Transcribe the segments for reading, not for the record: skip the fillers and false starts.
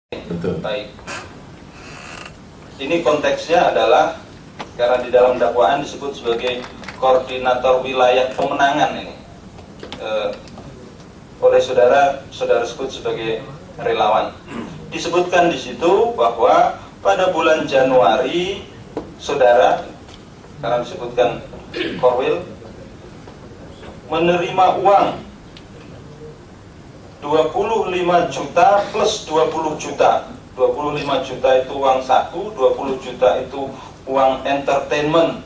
Betul. Baik. Ini konteksnya adalah karena di dalam dakwaan disebut sebagai koordinator wilayah pemenangan ini. Oleh saudara sebut sebagai relawan. Disebutkan di situ bahwa pada bulan Januari saudara, karena disebutkan Korwil, menerima uang 25 juta plus 20 juta. 25 juta itu uang saku, 20 juta itu uang entertainment.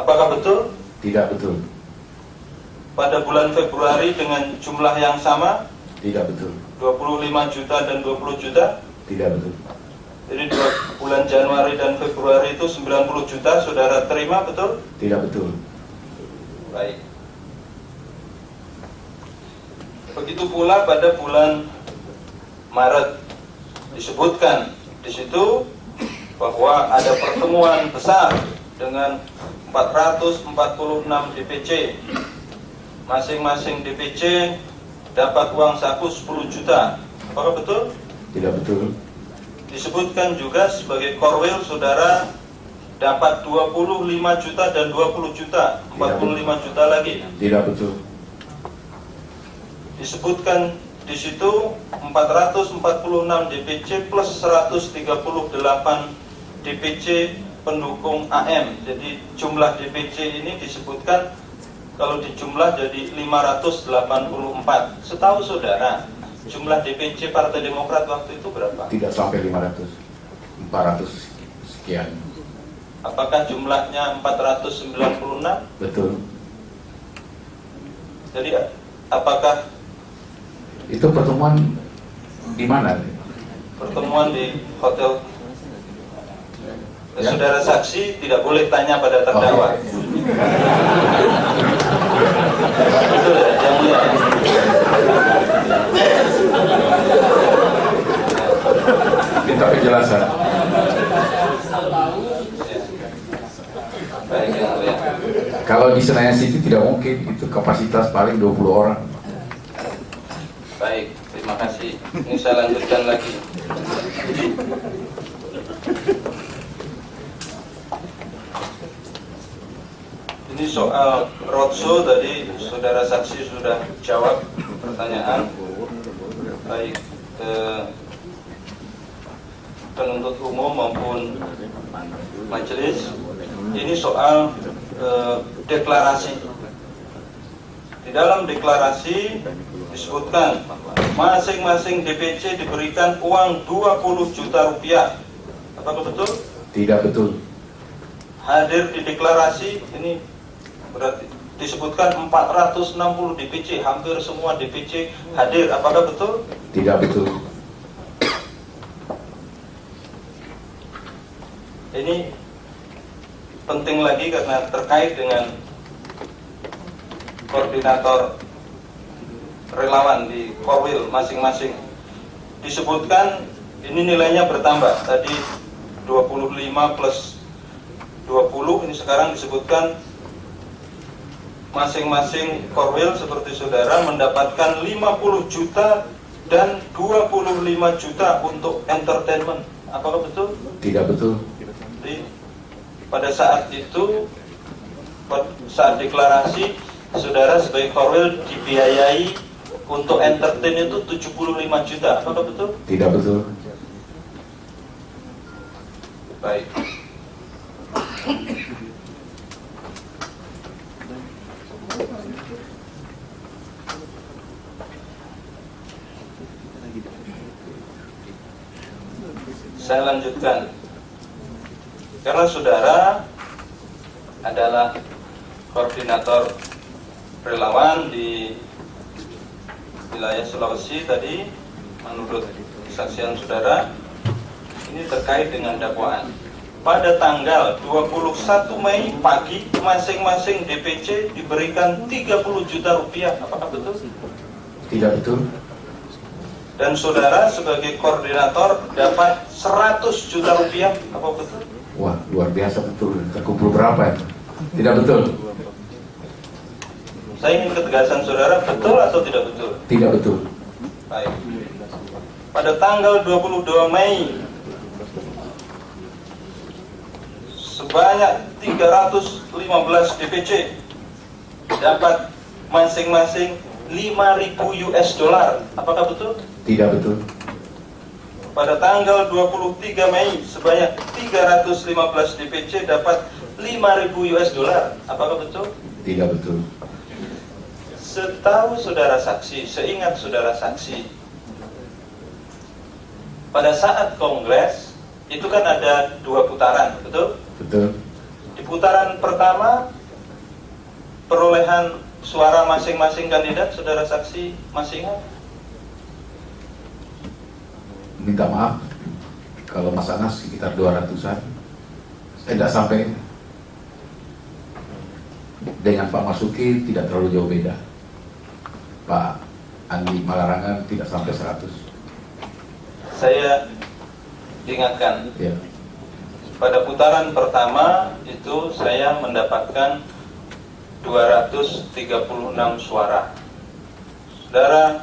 Apakah betul? Tidak betul. Pada bulan Februari dengan jumlah yang sama? Tidak betul. 25 juta dan 20 juta? Tidak betul. Jadi bulan Januari dan Februari itu 90 juta saudara terima, betul? Tidak betul. Baik. Begitu pula pada bulan Maret disebutkan di situ bahwa ada pertemuan besar dengan 446 DPC. Masing-masing DPC dapat uang saku 10 juta. Apakah betul? Tidak betul. Disebutkan juga sebagai Korwil saudara dapat 25 juta dan 20 juta, 45 juta lagi. Tidak betul. Disebutkan di situ 446 DPC plus 138 DPC pendukung AM. Jadi jumlah DPC ini disebutkan kalau dijumlah jadi 584. Setahu saudara, jumlah DPC Partai Demokrat waktu itu berapa? Tidak sampai 500. 400 sekian. Apakah jumlahnya 496? Betul. Jadi apakah Itu pertemuan di mana? pertemuan di hotel? Ya. Saudara saksi tidak boleh tanya pada terdakwa. Betul ya, yang mulia. Minta penjelasan. Baik, yang mulia. Kalau di Senayan City tidak mungkin, itu kapasitas paling 20 orang. Baik, terima kasih. Ini saya lanjutkan lagi. Ini soal roadshow tadi saudara saksi sudah jawab pertanyaan. Baik penuntut umum maupun majelis. Ini soal deklarasi. Di dalam deklarasi disebutkan masing-masing DPC diberikan uang 20 juta rupiah. Apakah betul? Tidak betul. Hadir di deklarasi ini berarti disebutkan 460 DPC, hampir semua DPC hadir. Apakah betul? Tidak betul. Ini penting lagi karena terkait dengan koordinator relawan di Korwil masing-masing. Disebutkan ini nilainya bertambah. Tadi 25 plus 20, ini sekarang disebutkan masing-masing Korwil seperti saudara mendapatkan 50 juta dan 25 juta untuk entertainment. Apakah betul? Tidak betul. Jadi pada saat itu, saat deklarasi, saudara sebagai Korwil dibiayai untuk entertain itu 75 juta. Apakah betul? Tidak betul. Baik. Saya lanjutkan. Karena saudara adalah koordinator relawan di wilayah Sulawesi tadi, menurut kesaksian saudara, ini terkait dengan dakwaan. Pada tanggal 21 Mei pagi, masing-masing DPC diberikan 30 juta rupiah. Apakah betul? Tidak betul. Dan saudara sebagai koordinator dapat 100 juta rupiah. Apa betul? Wah, luar biasa betul. Terkumpul berapa? Tidak betul. Saya ingin ketegasan saudara, betul atau tidak betul? Tidak betul. Baik. pada tanggal 22 Mei sebanyak 315 DPC dapat masing-masing 5.000 US dollar. Apakah betul? Tidak betul. Pada tanggal 23 Mei sebanyak 315 DPC dapat 5.000 US dollar. Apakah betul? Tidak betul. Setahu saudara saksi, seingat saudara saksi, pada saat kongres itu kan ada 2 putaran, betul? Betul. Di putaran pertama perolehan suara masing-masing kandidat, saudara saksi masih ingat? Minta maaf kalau Mas Anas sekitar 200-an. Tidak sampai. Dengan Pak Masuki tidak terlalu jauh beda. Pak Andi Malarangan tidak sampai 100. Saya ingatkan, Ya. pada putaran pertama itu saya mendapatkan 236 suara. Saudara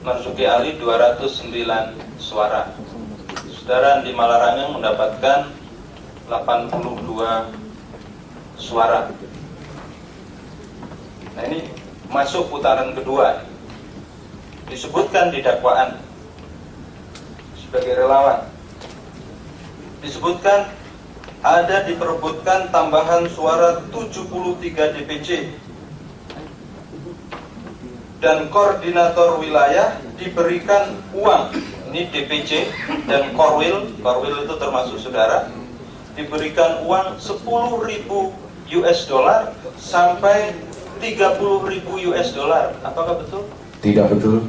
Marzuki Ali 209 suara. Saudara Andi Malarangang mendapatkan 82 suara. Nah, ini masuk putaran kedua. Disebutkan di dakwaan sebagai relawan. Disebutkan ada diperebutkan tambahan suara 73 DPC dan koordinator wilayah diberikan uang. Ini DPC dan Korwil itu termasuk saudara, diberikan uang 10.000 US dollar sampai 30.000 US dollar. Apakah betul? Tidak betul.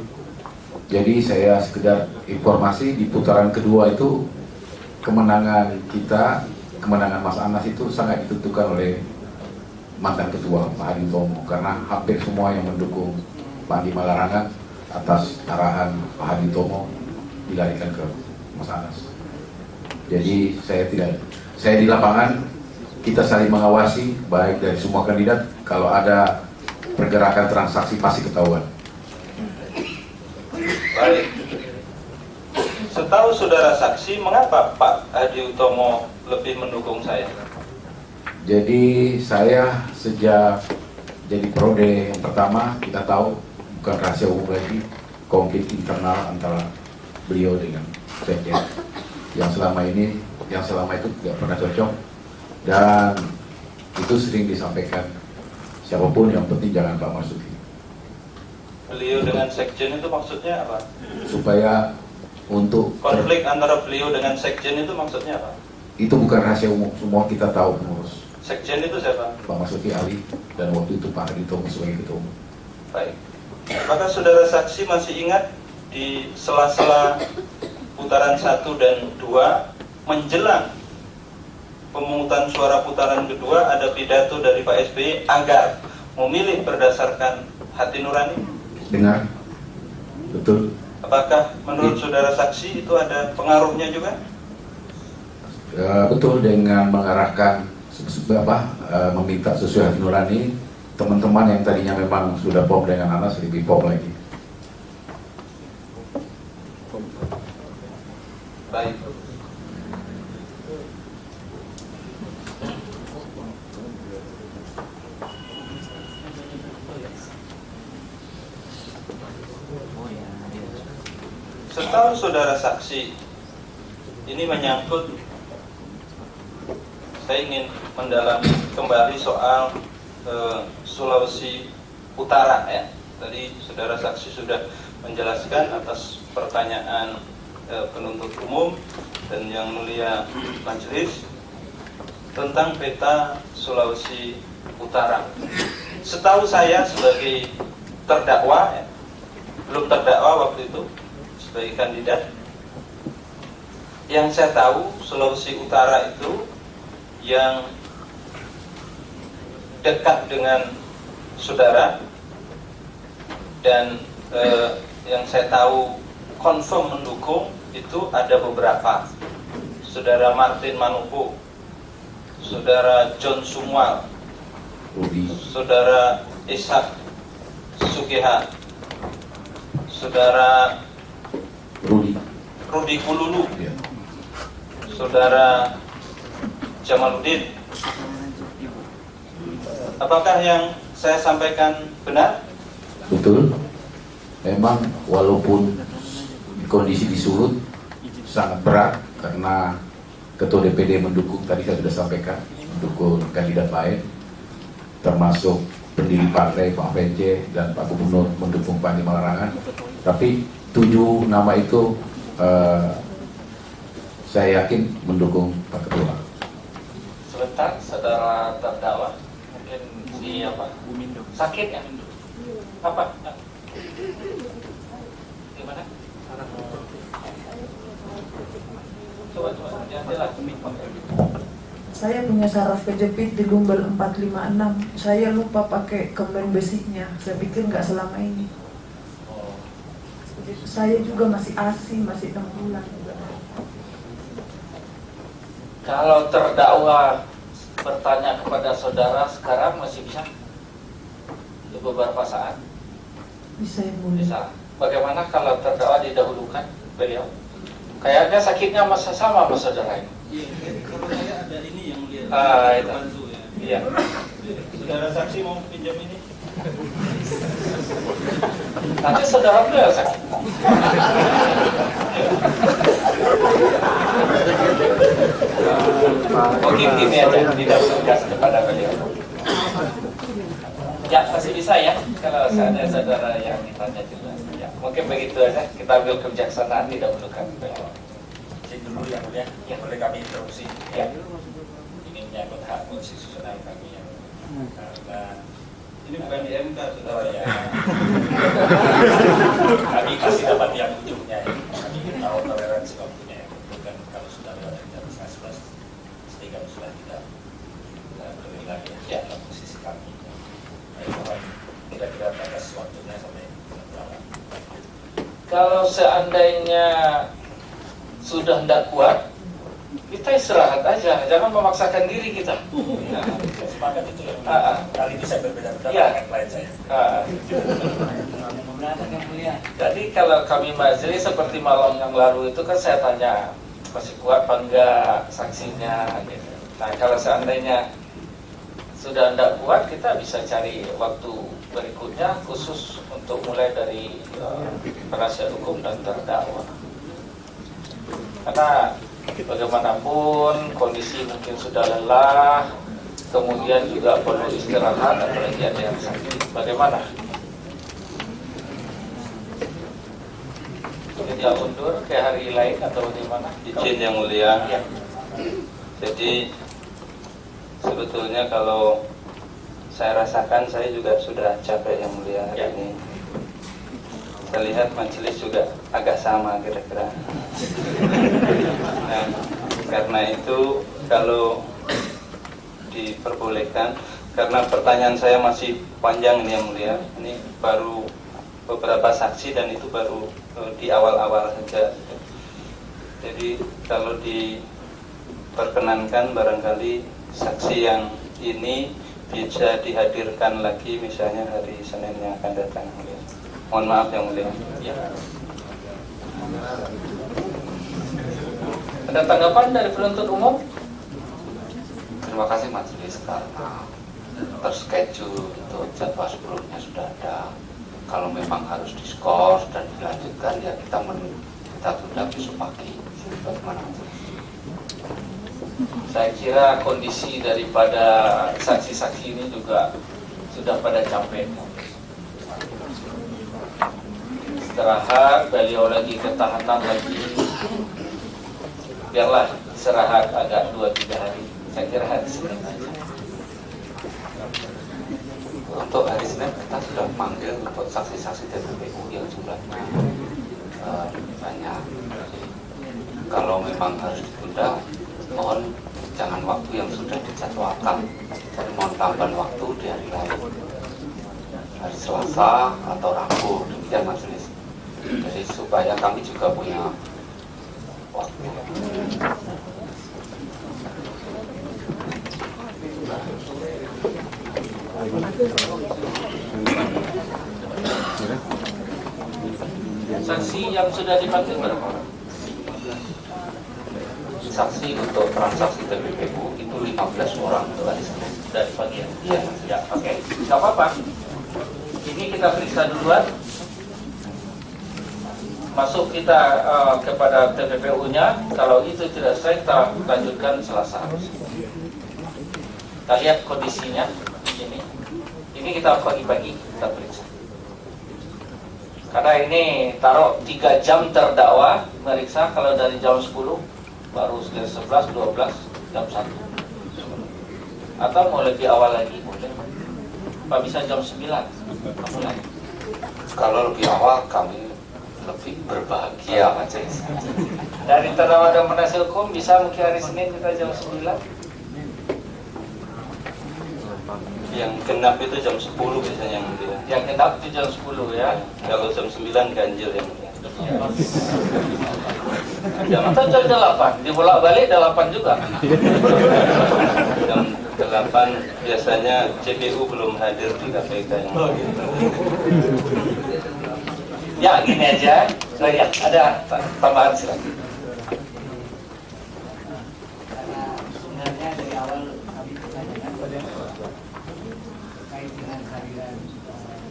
Jadi saya sekedar informasi, di putaran kedua itu kemenangan kita, kemenangan Mas Anas itu sangat ditentukan oleh mantan ketua Pak Hadi Utomo, karena hampir semua yang mendukung Pak Andi Malarangan atas arahan Pak Hadi Utomo dilarikan ke Mas Anas. Jadi saya di lapangan, kita saling mengawasi baik dari semua kandidat. Kalau ada pergerakan transaksi pasti ketahuan. Baik. Setahu saudara saksi, mengapa Pak Hadi Utomo lebih mendukung saya? Jadi saya sejak jadi prode yang pertama, kita tahu bukan rahasia umum lagi, konflik internal antara beliau dengan sekjen yang selama itu tidak pernah cocok, dan itu sering disampaikan siapapun, yang penting jangan Pak Masuki. Beliau dengan sekjen itu maksudnya apa? Supaya untuk Konflik antara beliau dengan sekjen itu maksudnya apa? itu bukan rahasia umum, semua kita tahu pengurus. Sekjen itu siapa? Pak Masuki Ali, dan waktu itu Pak Hadi Utomo sebagai ketua umum. Baik. Maka saudara saksi masih ingat di sela-sela putaran 1 dan 2 menjelang pemungutan suara putaran kedua ada pidato dari Pak SBY agar memilih berdasarkan hati nurani? Dengar? Betul? Apakah menurut saudara saksi itu ada pengaruhnya juga? Betul, dengan mengarahkan meminta sesuai hati nurani. Teman-teman yang tadinya memang sudah pop dengan Anas lebih pop lagi. Baik. Setahu saudara saksi, ini menyangkut, saya ingin mendalami kembali soal Sulawesi Utara ya. Tadi saudara saksi sudah menjelaskan atas pertanyaan penuntut umum dan yang mulia majelis tentang peta Sulawesi Utara. Setahu saya sebagai terdakwa, ya, belum terdakwa waktu itu sebagai kandidat, yang saya tahu Sulawesi Utara itu yang dekat dengan saudara dan yang saya tahu confirm mendukung itu ada beberapa. Saudara Martin Manupo, saudara John Sumwal, saudara Ishak Sugiha, saudara Rudi Kululu, Ya. Saudara Jamaluddin. Apakah yang saya sampaikan benar? Betul. Memang walaupun kondisi di Sulut sangat berat karena Ketua DPD mendukung, tadi saya sudah sampaikan, mendukung kandidat lain, termasuk pendiri partai Pak PC dan Pak Gubernur mendukung Pak Andi Malarangan. Tapi 7 nama itu saya yakin mendukung Pak Ketua. Sebentar, saudara terdakwa, mungkin siapa? Sakit ya? Apa? Gimana? Coba jangan. Saya punya saraf kejepit di lumbal 456. Saya lupa pakai kemen basicnya. Saya pikir nggak selama ini. Saya juga masih ASI, masih 6 bulan juga. Kalau terdakwa bertanya kepada saudara sekarang masih bisa? Di beberapa saat Bisa yang mulia. bisa. Bagaimana kalau terdakwa didahulukan beliau? Kayaknya sakitnya masa sama sama saudara ini. Kalau saya ada ini yang lihat Itu. bantu ya. Iya. Saudara saksi mau pinjam ini? Nanti saudara beliau sakit. Mungkin gini aja didahulukan kepada beliau. Ya masih bisa ya kalau ada saudara yang ditanya juga. Ya mungkin begitu aja. Kita ambil kebijaksanaan didahulukan beliau. Izin dulu yang mulia, yang boleh kami interupsi. Ya. Ini menyangkut hak konstitusional kami yang karena Ini bukan di MK, oh saudara. ya, kami kasih dapat yang ujungnya. Kami tahu toleransi waktunya. Bukan kalau sudah lewat jam 11, sehingga kami sudah tidak boleh lagi ya dalam posisi kami. Baik, mohon kira-kira batas waktunya sampai berapa? Kalau seandainya sudah tidak kuat, kita istirahat aja, jangan memaksakan diri kita. Nah, saya sepakat itu ya. Kali ini saya berbeda pendapat Iya. dengan klien saya. Jadi kalau kami majelis seperti malam yang lalu itu kan saya tanya masih kuat apa enggak saksinya gitu. Nah kalau seandainya sudah tidak kuat, kita bisa cari waktu berikutnya khusus untuk mulai dari penasihat hukum dan terdakwa. Karena bagaimanapun kondisi mungkin sudah lelah, kemudian juga perlu istirahat, apalagi ada yang sakit. Bagaimana? Kita undur ke hari lain atau bagaimana? Izin yang mulia. Ya. Jadi sebetulnya kalau saya rasakan, saya juga sudah capek yang mulia hari Ya. ini. Saya lihat majelis juga agak sama kira-kira. Nah, karena itu kalau diperbolehkan, karena pertanyaan saya masih panjang ini yang mulia. Ini baru beberapa saksi dan itu baru di awal-awal saja. Jadi kalau diperkenankan barangkali saksi yang ini bisa dihadirkan lagi misalnya hari Senin yang akan datang. Mohon maaf yang mulia. Ya. Ada tanggapan dari penuntut umum? Terima kasih majelis karena terschedule untuk jadwal sebelumnya sudah ada. Kalau memang harus diskors dan dilanjutkan ya kita tunda besok pagi. Bagaimana majelis? Saya kira kondisi daripada saksi-saksi ini juga sudah pada capek. Istirahat, beliau lagi ketahanan lagi. Biarlah istirahat agak 2-3 hari. Saya kira hari Senin aja. Untuk hari Senin kita sudah manggil untuk saksi-saksi TPPU yang jumlahnya banyak. Kalau memang harus ditunda, mohon jangan waktu yang sudah dijadwalkan. Jadi mohon tambahan waktu di hari lain, hari Selasa atau Rabu, demikian majelis. Jadi supaya kami juga punya waktu. Saksi yang sudah dipanggil berapa? saksi untuk transaksi TPPU itu 15 orang tuh hari Senin. Dari pagi ya? Iya. Ya, oke. Nggak apa-apa. Ini kita periksa duluan. Masuk kita kepada TPPU-nya. Kalau itu tidak selesai, kita lanjutkan Selasa. Kita lihat kondisinya. Ini kita pagi-pagi kita periksa. Karena ini taruh 3 jam terdakwa meriksa. Kalau dari jam 10 baru sekitar 11, 12, jam 1. Atau mau lebih awal lagi boleh. Pak bisa jam 9 mulai. Kalau lebih awal kami lebih berbahagia majelis. Dari terdakwa dan penasihat hukum bisa mungkin hari Senin kita jam 9. Yang genap itu jam 10 biasanya yang mulia. Yang genap itu jam 10 ya. Kalau jam 9 ganjil yang mulia. Atau jam 8 dibolak balik 8 juga. Jam 8 biasanya CPU belum hadir di KPK yang mulia. Ya gini aja. Oh ya, ada tambahan silakan. Karena sebenarnya dari awal kami bertanyakan terkait dengan kehadiran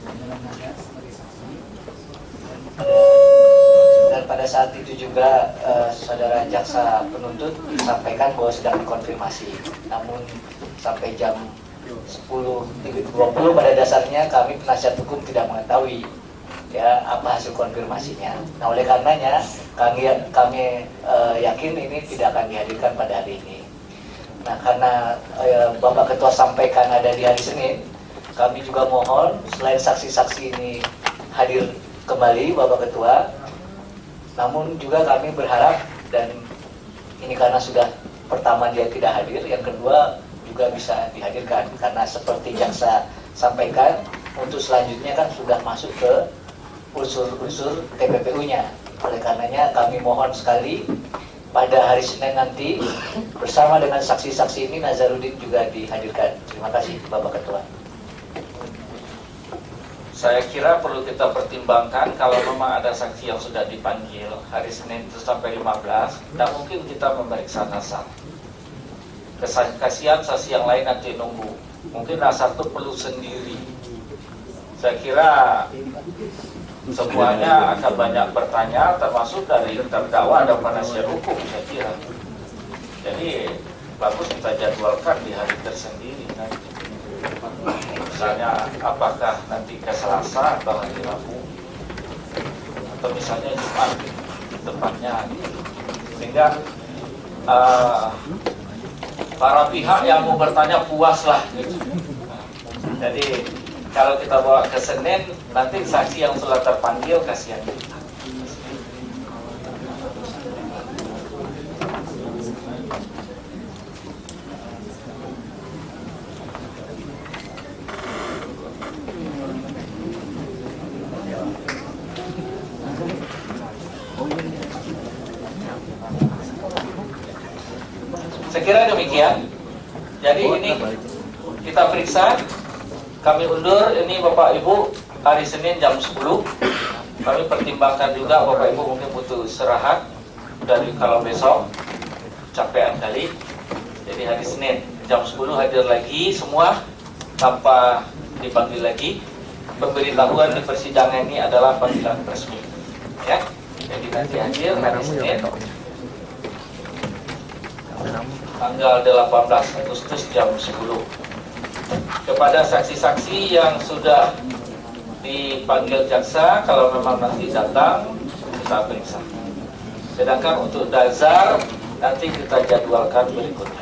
dalam nada sebagai saksi, dan pada saat itu juga saudara jaksa penuntut sampaikan bahwa sedang dikonfirmasi. Namun sampai jam 10.20 pada dasarnya kami penasihat hukum tidak mengetahui ya apa hasil konfirmasinya. Nah oleh karenanya kami yakin ini tidak akan dihadirkan pada hari ini. Nah karena Bapak Ketua sampaikan ada di hari Senin, kami juga mohon selain saksi-saksi ini hadir kembali Bapak Ketua, namun juga kami berharap, dan ini karena sudah pertama dia tidak hadir, yang kedua juga bisa dihadirkan karena seperti jaksa sampaikan untuk selanjutnya kan sudah masuk ke unsur-unsur TPPU-nya. Oleh karenanya kami mohon sekali pada hari Senin nanti bersama dengan saksi-saksi ini Nazarudin juga dihadirkan. Terima kasih Bapak Ketua. Saya kira perlu kita pertimbangkan kalau memang ada saksi yang sudah dipanggil hari Senin itu sampai 15, tidak mungkin kita memeriksa Nasar. Kasihan saksi yang lain nanti nunggu. Mungkin Nasar itu perlu sendiri. Saya kira semuanya akan banyak bertanya, termasuk dari terdakwa dan penasihat hukum, saya kira. Jadi bagus kita jadwalkan di hari tersendiri nanti. Misalnya apakah nanti ke Selasa atau hari Rabu, atau misalnya Jumat tepatnya, sehingga para pihak yang mau bertanya puaslah gitu. Jadi kalau kita bawa ke Senin, nanti saksi yang sudah terpanggil kasihan kita. Saya kira demikian. Jadi ini kita periksa. Kami undur ini Bapak Ibu hari Senin jam 10. Kami pertimbangkan juga Bapak Ibu mungkin butuh istirahat dari kalau besok capean kali. Jadi hari Senin jam 10 hadir lagi semua tanpa dipanggil lagi. Pemberitahuan di persidangan ini adalah panggilan resmi. Ya. Jadi nanti hadir hari Senin tanggal 18 Agustus jam 10. Kepada saksi-saksi yang sudah dipanggil jaksa, kalau memang nanti datang kita periksa. Sedangkan untuk Dazar nanti kita jadwalkan berikutnya.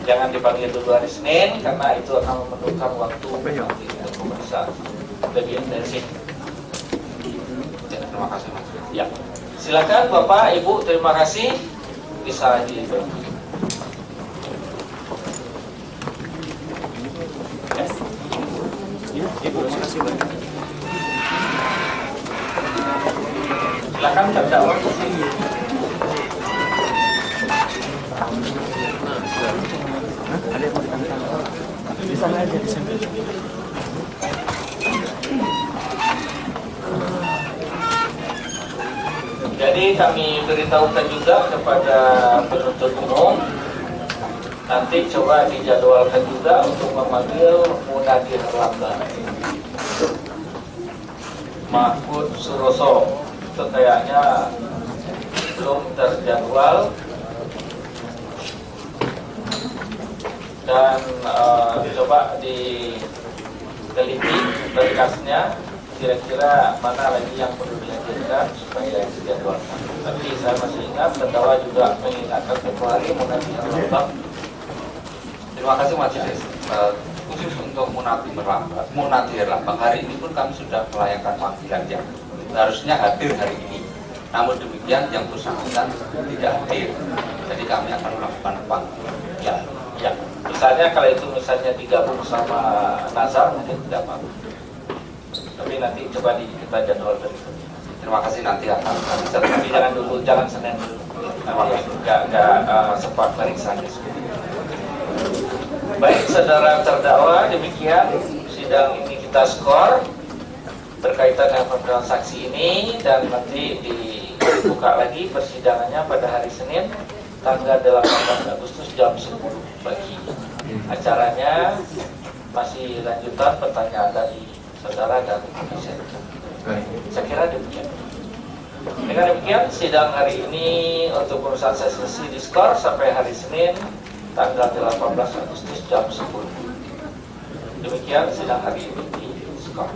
Jangan dipanggil dulu hari Senin karena itu akan memerlukan waktu nanti untuk pemeriksaan lebih intensif. Terima kasih Mas. Ya, silakan Bapak Ibu, terima kasih bisa diberhenti. Silakan terdakwa. Jadi kami diberitahukan juga kepada penuntut umum, nanti coba dijadwalkan juga untuk memanggil Munadir Lamba Mahfud Suroso. Itu kayaknya belum terjadwal, dan coba diteliti berkasnya kira-kira mana lagi yang perlu dihadirkan supaya dijadwalkan. Tapi saya masih ingat terdakwa juga mengingatkan ketua hari Munadir Lambang. Terima kasih Majelis. Khusus untuk Munadir Lambang, hari ini pun kami sudah melayangkan panggilan yang harusnya hadir hari ini. Namun demikian yang bersangkutan tidak hadir. Jadi kami akan melakukan panggilan. Ya, misalnya kalau itu misalnya digabung sama Nazar mungkin tidak apa. Tapi nanti coba kita jadwal berikutnya. Terima kasih, nanti akan kami Tapi jangan dulu, jangan Senin dulu. Nanti nggak sempat periksa. Baik, saudara terdakwa, demikian sidang ini kita skor berkaitan dengan pemeriksaan saksi ini, dan nanti dibuka lagi persidangannya pada hari Senin tanggal 18 Agustus jam 10 pagi. Acaranya masih lanjutan pertanyaan dari saudara dan komisi. Saya kira demikian. Dengan demikian sidang hari ini untuk pemeriksaan saksi diskor sampai hari Senin tanggal 18 Agustus jam 10. Demikian sidang hari ini diskor.